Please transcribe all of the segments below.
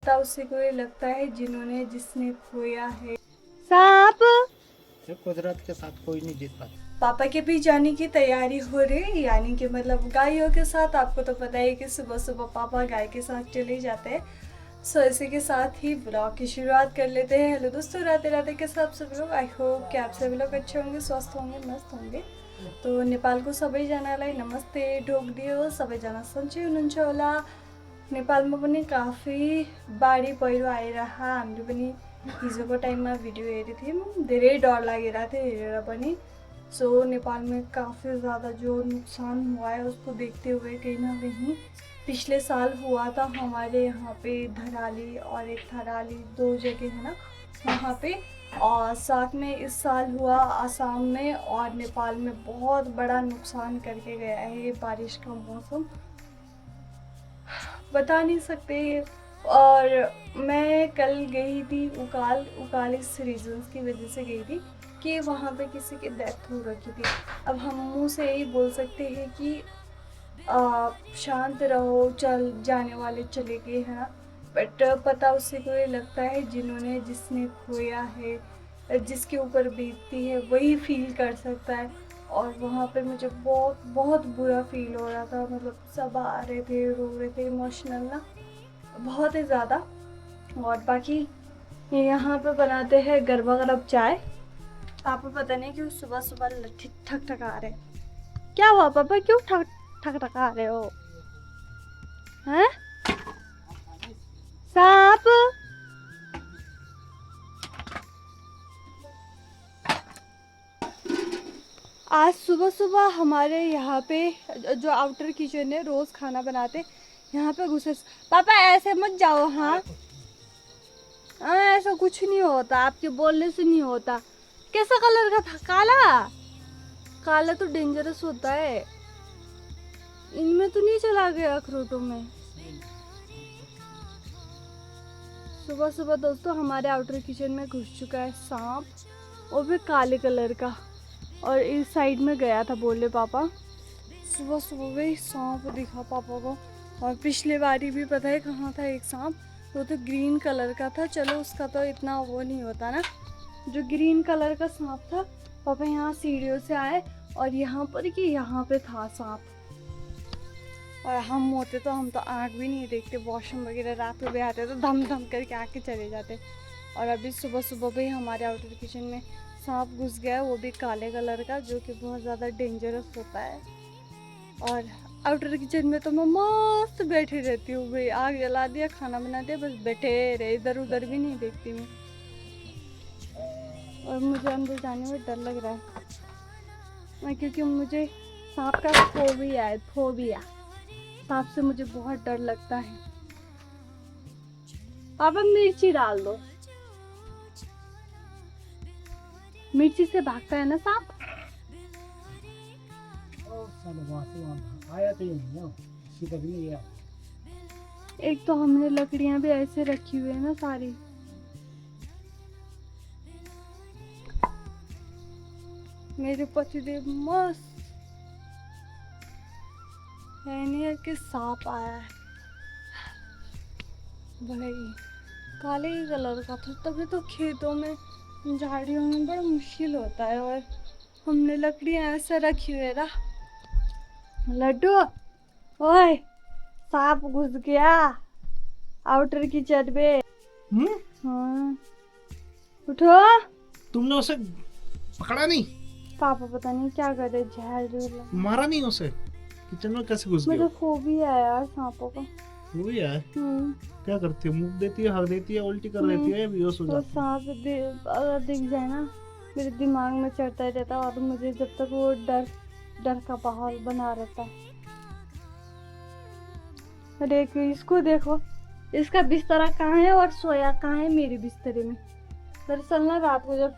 पता उसी को ही लगता है जिसने खोया है। सांप कुदरत के साथ कोई नहीं जीत पाता। पापा के भी जाने की तैयारी हो रही है, यानी कि मतलब गायों के साथ। आपको तो पता है कि सुबह सुबह पापा गाय के साथ चले जाते हैं। सो इसी के साथ ही ब्लॉग की शुरुआत कर लेते हैं। हेलो दोस्तों, राधे राधे के साथ सब लोग। आई होप कि आप सभी लोग अच्छे होंगे, स्वस्थ होंगे, मस्त होंगे। तो नेपाल को सबै जनालाई नमस्ते ढोक दियो। सबैजना सन्चै हुनुहुन्छ होला। नेपालमा पनि काफी बाढी पहिरो आएर हामीले पनि हिजोको टाइममा भिडियो हेरेको थियौँ। धेरै डर लागिरहेको थियो हेरेर पनि। सो नेपाल में काफ़ी ज़्यादा जो नुकसान हुआ है उसको देखते हुए कहीं ना कहीं पिछले साल हुआ था हमारे यहाँ पे धराली और एक थराली, दो जगह है ना वहाँ पे। और साथ में इस साल हुआ आसाम में और नेपाल में। बहुत बड़ा नुकसान करके गया है ये बारिश का मौसम, बता नहीं सकते। और मैं कल गई थी उकाल इस रीजन्स की वजह से गई थी कि वहाँ पे किसी की डेथ हो रखी थी। अब हम मुंह से यही बोल सकते हैं कि शांत रहो, चल जाने वाले चले गए हैं ना। बट पता उसी को ही लगता है जिसने खोया है, जिसके ऊपर बीतती है वही फील कर सकता है। और वहाँ पे मुझे बहुत बहुत बुरा फील हो रहा था। मतलब सब आ रहे थे, रो रहे थे, इमोशनल ना बहुत ही ज़्यादा। और बाकी यहाँ पे बनाते हैं गरबा गरब चाय। पापा पता नहीं क्यों सुबह सुबह ठक ठका रहे। क्या हुआ पापा, क्यों ठक ठका रहे हो? हैं? सांप आज सुबह सुबह हमारे यहाँ पे जो आउटर किचन है, रोज खाना बनाते यहाँ पे घुसे। पापा ऐसे मत जाओ। हाँ ऐसा कुछ नहीं होता, आपके बोलने से नहीं होता। कैसा कलर का था? काला? काला तो डेंजरस होता है। इनमें तो नहीं चला गया अखरोटों में। सुबह सुबह दोस्तों हमारे आउटर किचन में घुस चुका है सांप, वो भी काले कलर का। और इस साइड में गया था, बोले पापा। सुबह सुबह भी सांप दिखा पापा को। और पिछले बारी भी पता है कहाँ था एक सांप, वो तो ग्रीन कलर का था। चलो उसका तो इतना वो नहीं होता ना। जो ग्रीन कलर का सांप था, पापा यहाँ सीढ़ियों से आए और यहाँ पर कि यहाँ पे था सांप। और हम होते तो हम तो आँख भी नहीं देखते, वॉशरूम वगैरह रात में भी आते तो धम धम करके आके चले जाते। और अभी सुबह सुबह भी हमारे आउटर किचन में सांप घुस गया, वो भी काले कलर का, जो कि बहुत ज़्यादा डेंजरस होता है। और आउटर किचन में तो मैं मस्त बैठी रहती हूँ भाई। आग जला दिया, खाना बना दिया, बस बैठे रहे, इधर उधर भी नहीं देखती मैं। और मुझे अंदर जाने में डर लग रहा है क्योंकि मुझे सांप का फोबिया है। फोबिया, सांप से मुझे बहुत डर लगता है। पापा मिर्ची डाल दो, मिर्ची से भागता है ना सांप। आया तो ये नहीं है, सीधा भी नहीं गया। एक तो हमने लकड़ियां भी ऐसे रखी हुई है ना सारी। मेरे पतिदेव मस्त है कि सांप आया है भाई, काले कलर का था। तभी तो खेतों में, झाड़ियों में बड़ा मुश्किल होता है। और हमने लकड़ियां ऐसे रखी हुई है ना। लड्डू, ओए सांप घुस गया आउटर किचन में। हाँ उठो। तुमने उसे पकड़ा नहीं? पापा पता नहीं क्या कर रहे, जहर मारा नहीं उसे? किचन में कैसे घुस गया? मुझे फोबिया है यार सांपों का। वो भी है। क्या करती है? मुंह देती है, हक देती है, उल्टी कर देती है, बेहोश हो तो जाती है। सांप अगर दिख जाए ना, मेरे दिमाग में चढ़ता ही रहता। और मुझे जब तक वो डर का माहौल बना रहता है। देखो इसको, देखो इसका बिस्तरा कहाँ है और सोया कहाँ है मेरे बिस्तरे में। दरअसल ना रात को जब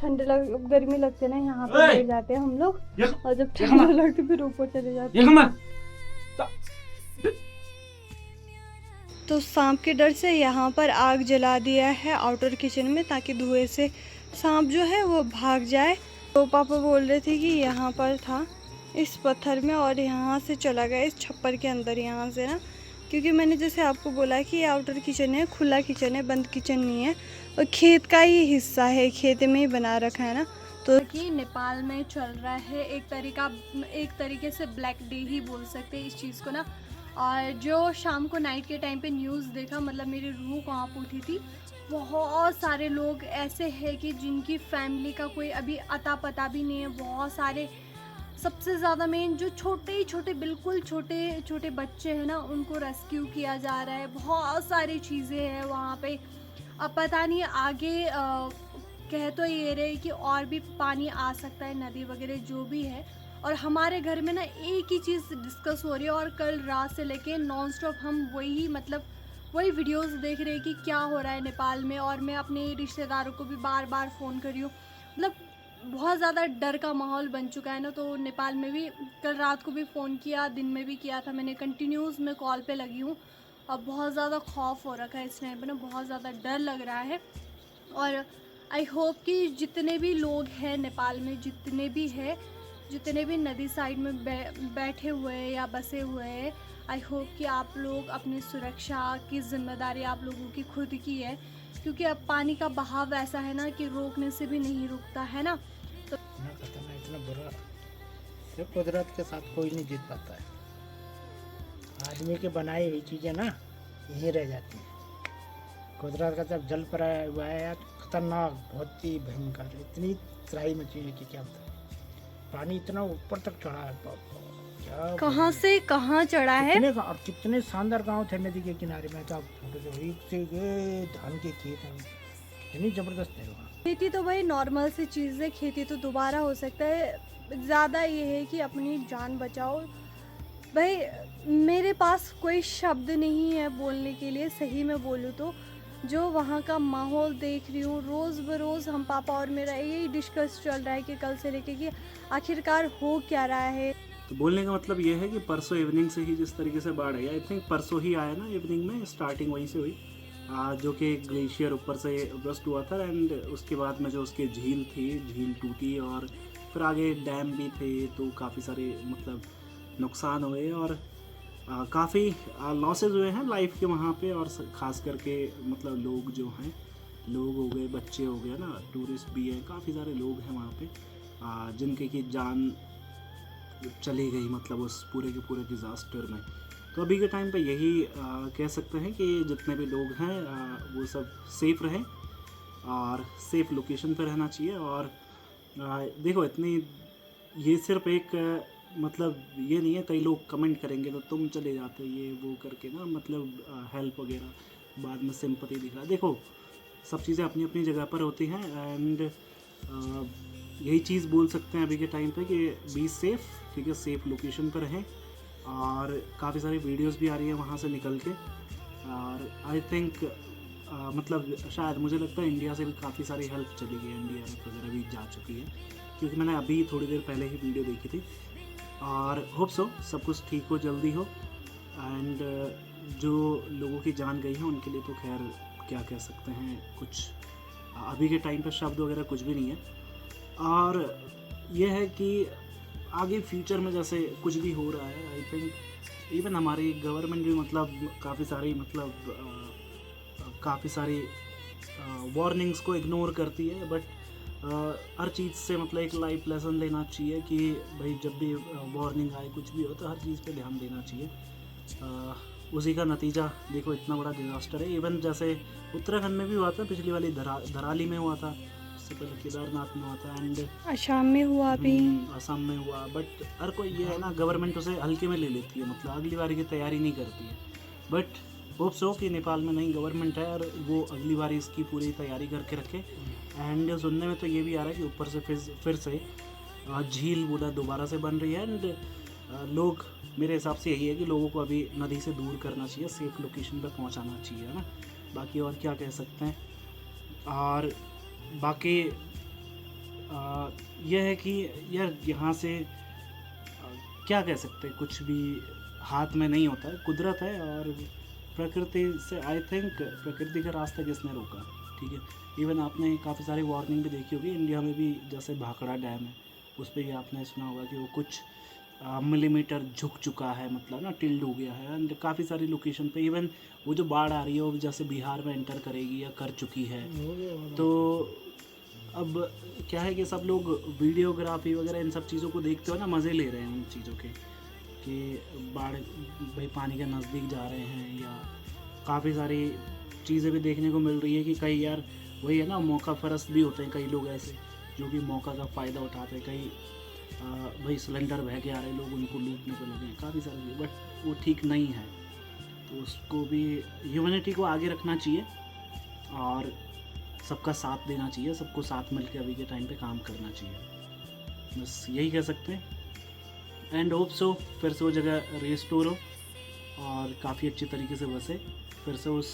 गर्मी लगती है ना, यहाँ पे बैठ जाते हैं हम लोग। और जब ठंड लगती फिर ऊपर चले जाते हैं। तो सांप के डर से यहाँ पर आग जला दिया है आउटर किचन में, ताकि धुएं से सांप जो है वो भाग जाए। तो पापा बोल रहे थे कि यहाँ पर था इस पत्थर में और यहाँ से चला गया इस छप्पर के अंदर यहाँ से ना। क्योंकि मैंने जैसे आपको बोला कि ये आउटर किचन है, खुला किचन है, बंद किचन नहीं है और खेत का ही हिस्सा है, खेत में ही बना रखा है ना। तो कि नेपाल में चल रहा है एक तरीके से ब्लैक डे ही बोल सकते हैं इस चीज़ को ना। और जो शाम को नाइट के टाइम पे न्यूज़ देखा, मतलब मेरी रूह कांप उठी थी। बहुत सारे लोग ऐसे हैं कि जिनकी फैमिली का कोई अभी अता पता भी नहीं है। बहुत सारे, सबसे ज़्यादा मेन जो छोटे बिल्कुल छोटे बच्चे हैं ना, उनको रेस्क्यू किया जा रहा है। बहुत सारी चीज़ें हैं वहाँ पे। अब पता नहीं आगे कह तो ये रहे कि और भी पानी आ सकता है, नदी वगैरह जो भी है। और हमारे घर में ना एक ही चीज़ डिस्कस हो रही है और कल रात से लेके नॉन स्टॉप हम वही वीडियोस देख रहे हैं कि क्या हो रहा है नेपाल में। और मैं अपने रिश्तेदारों को भी बार बार फ़ोन कर रही हूँ। मतलब बहुत ज़्यादा डर का माहौल बन चुका है ना। तो नेपाल में भी कल रात को भी फ़ोन किया, दिन में भी किया था मैंने, कंटिन्यूस मैं कॉल पे लगी हूँ। अब बहुत ज़्यादा खौफ हो रखा है इस टाइम पे ना, बहुत ज़्यादा डर लग रहा है। और आई होप कि जितने भी लोग हैं नेपाल में, जितने भी नदी साइड में बैठे हुए हैं या बसे हुए हैं, आई होप कि आप लोग अपनी सुरक्षा की जिम्मेदारी आप लोगों की खुद की है। क्योंकि अब पानी का बहाव ऐसा है ना कि रोकने से भी नहीं रुकता है ना। इतना खतरनाक, इतना बुरा, ये कुदरत के साथ कोई नहीं जीत पाता है। आदमी के बनाई हुई चीज़ें ना यहीं रह जाती हैं। कुदरत का जब जल पर हुआ है यार, खतरनाक, बहुत ही भयंकर, इतनी तराई मची है कि क्या बताएं। पानी इतना ऊपर तक चढ़ा है, क्या कहाँ से कहाँ चढ़ा है। और कितने शानदार गांव थे नदी के किनारे में। तो आप फोटो जो एक से ये धान के खेत हैं, इतनी जबरदस्त है वहाँ। खेती तो भाई नॉर्मल सी चीज़ है, खेती तो दोबारा हो सकता है। ज़्यादा ये है कि अपनी जान बचाओ भाई। मेरे पास कोई शब्द नहीं है बोलने के लिए, सही में बोलूँ तो। जो वहाँ का माहौल देख रही हूँ, रोज़ बरोज़ हम पापा और मेरा यही डिस्कस चल रहा है कि कल से लेके कि आखिरकार हो क्या रहा है। तो बोलने का मतलब ये है कि परसों इवनिंग से ही जिस तरीके से बाढ़ आई, आई थिंक परसों ही आया ना इवनिंग में, स्टार्टिंग वहीं से हुई। जो कि ग्लेशियर ऊपर से ब्रस्ट हुआ था एंड उसके बाद में जो उसकी झील थी, झील टूटी और फिर आगे डैम भी थे, तो काफ़ी सारे मतलब नुकसान हुए और काफ़ी लॉसेस हुए हैं लाइफ के वहाँ पे। और ख़ास करके मतलब लोग जो हैं, लोग हो गए, बच्चे हो गए ना, टूरिस्ट भी हैं, काफ़ी सारे लोग हैं वहाँ पे जिनके की जान चली गई मतलब उस पूरे के पूरे डिज़ास्टर में। तो अभी के टाइम पे यही कह सकते हैं कि जितने भी लोग हैं वो सब सेफ़ रहें और सेफ़ लोकेशन पे रहना चाहिए। और देखो इतनी, ये सिर्फ एक मतलब ये नहीं है, कई लोग कमेंट करेंगे तो तुम चले जाते ये वो करके ना, मतलब हेल्प वगैरह बाद में सिंपैथी दिखा। देखो सब चीज़ें अपनी अपनी जगह पर होती हैं एंड यही चीज़ बोल सकते हैं अभी के टाइम पे कि बी सेफ़, ठीक है, सेफ़ लोकेशन पर रहें। और काफ़ी सारी वीडियोस भी आ रही हैं वहाँ से निकल के। और आई थिंक मतलब शायद मुझे लगता है इंडिया से भी काफ़ी सारी हेल्प चली गई, इंडिया वगैरह भी जा चुकी है, क्योंकि मैंने अभी थोड़ी देर पहले ही वीडियो देखी थी। और होप सो सब कुछ ठीक हो, जल्दी हो। एंड जो लोगों की जान गई है उनके लिए तो खैर क्या कह सकते हैं, कुछ अभी के टाइम पर शब्द वगैरह कुछ भी नहीं है। और यह है कि आगे फ्यूचर में जैसे कुछ भी हो रहा है, आई थिंक इवन हमारी गवर्नमेंट भी मतलब काफ़ी सारी वार्निंग्स को इग्नोर करती है। बट हर चीज़ से मतलब एक लाइफ लेसन लेना चाहिए कि भाई जब भी वार्निंग आए, कुछ भी हो, तो हर चीज़ पे ध्यान देना चाहिए। उसी का नतीजा देखो, इतना बड़ा डिज़ास्टर है। इवन जैसे उत्तराखंड में भी हुआ था, पिछली वाली धराली में हुआ था, उससे पहले केदारनाथ में हुआ था एंड असम में हुआ भी, असम में हुआ। बट हर कोई ये है ना, गवर्नमेंट उसे हल्के में ले लेती है, मतलब अगली बारी की तैयारी नहीं करती है। बट होप्स हो कि नेपाल में नई गवर्नमेंट है और वो अगली बार इसकी पूरी तैयारी करके रखे। एंड सुनने में तो ये भी आ रहा है कि ऊपर से फिर से झील बोला दोबारा से बन रही है। एंड लोग, मेरे हिसाब से यही है कि लोगों को अभी नदी से दूर करना चाहिए, सेफ लोकेशन पर पहुंचाना चाहिए, है ना। बाकी और क्या कह सकते हैं। और बाकी यह है कि यार यहाँ से क्या कह सकते हैं, कुछ भी हाथ में नहीं होता है, कुदरत है। और प्रकृति से आई थिंक प्रकृति का रास्ता किसने रोका, ठीक है। इवन आपने काफ़ी सारी वार्निंग भी देखी होगी, इंडिया में भी जैसे भाखड़ा डैम है, उस पर भी आपने सुना होगा कि वो कुछ मिलीमीटर झुक चुका है, मतलब ना टिल्ड हो गया है। एंड काफ़ी सारी लोकेशन पे इवन वो जो बाढ़ आ रही है वो जैसे बिहार में एंटर करेगी या कर चुकी है। तो अब क्या है कि सब लोग वीडियोग्राफी वगैरह इन सब चीज़ों को देखते हुए ना मज़े ले रहे हैं उन चीज़ों के, कि बाढ़ भाई पानी के नज़दीक जा रहे हैं, या काफ़ी सारी चीज़ें भी देखने को मिल रही है कि कई यार वही है ना, मौका फ़रस भी होते हैं कई लोग ऐसे जो कि मौका का फ़ायदा उठाते हैं। कई भाई सिलेंडर बह के आ रहे लोग उनको लूटने को लगे हैं, काफ़ी सारे, बट वो ठीक नहीं है। तो उसको भी ह्यूमैनिटी को आगे रखना चाहिए और सबका साथ देना चाहिए, सबको साथ मिलकर अभी के टाइम पे काम करना चाहिए, बस यही कह सकते हैं। एंड होप सो फिर से वो जगह रिस्टोर हो और काफ़ी अच्छी तरीके से बसे, फिर से उस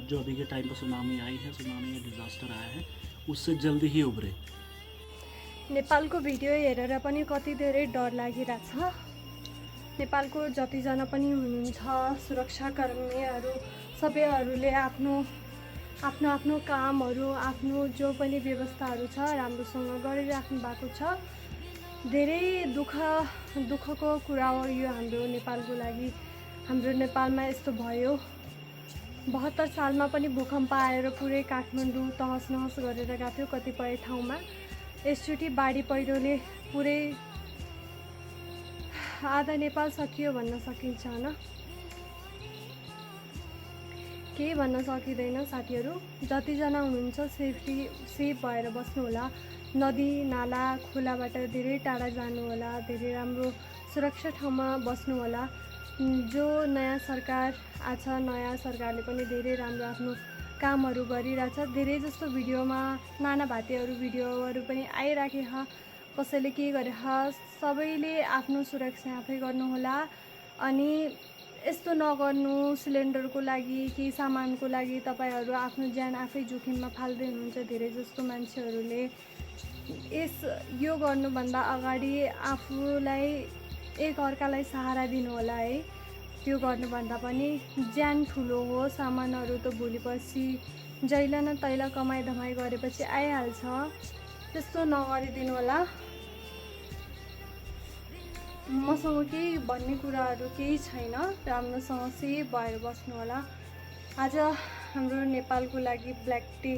जो अभी के टाइम पर सुनामी आई है, सुनामी या डिज़ास्टर आया है, उससे जल्दी ही उभरे। नेपालको भिडियो हेरेर पनि कति धेरै डर लागिरहेछ। नेपालको जतिजना पनि हुनुहुन्छ सुरक्षाकर्मीहरू सबैहरूले आफ्नो आफ्नो आफ्नो कामहरू, आफ्नो जो पनि व्यवस्थाहरू छ राम्रोसँग गरिराख्नु भएको छ। धेरै दुःखको कुरा हो यो हाम्रो नेपालको लागि। हाम्रो नेपालमा यस्तो भयो, 72 सालमा पनि भूकम्प आएर पुरै काठमाडौँ तहस नहस गरेर गएको थियो कतिपय ठाउँमा। यसचोटि बाढी पहिरोले पुरै आधा नेपाल सकियो भन्न सकिन्छ होइन, केही भन्न सकिँदैन। साथीहरू जतिजना हुनुहुन्छ सेफ भएर बस्नु होला। नदी नाला खोलाबाट धेरै टाढा जानु होला, धेरै राम्रो सुरक्षित ठाउँमा बस्नु होला। जो नयाँ सरकार आछ, नयाँ सरकारले पनि धेरै राम्रो आफ्नो कामहरू गरिरहेछ। धेरै जस्तो भिडियोमा नाना भातेहरू भिडियोहरू पनि आइराखे, कसैले के गरे, सबैले आफ्नो सुरक्षा आफै गर्नुहोला। अनि यस्तो नगर्नु, सिलिन्डरको लागि कि सामानको लागि तपाईँहरू आफ्नो ज्यान आफै जोखिममा फाल्दै हुनुहुन्छ। धेरै जस्तो मान्छेहरूले यो गर्नुभन्दा अगाडि आफूलाई एक अर्कालाई सहारा दिनु होला है। त्यो गर्नुभन्दा पनि ज्यान ठुलो हो, सामानहरू त भोलि पर्सि जहिले न तैला कमाइ धमाइ गरेपछि आइहाल्छ। त्यस्तो नगरिदिनु होला। मसँग केही भन्ने कुराहरू केही छैन, राम्रोसँग सेफ भएर बस्नु होला। आज हाम्रो नेपालको लागि ब्ल्याक डे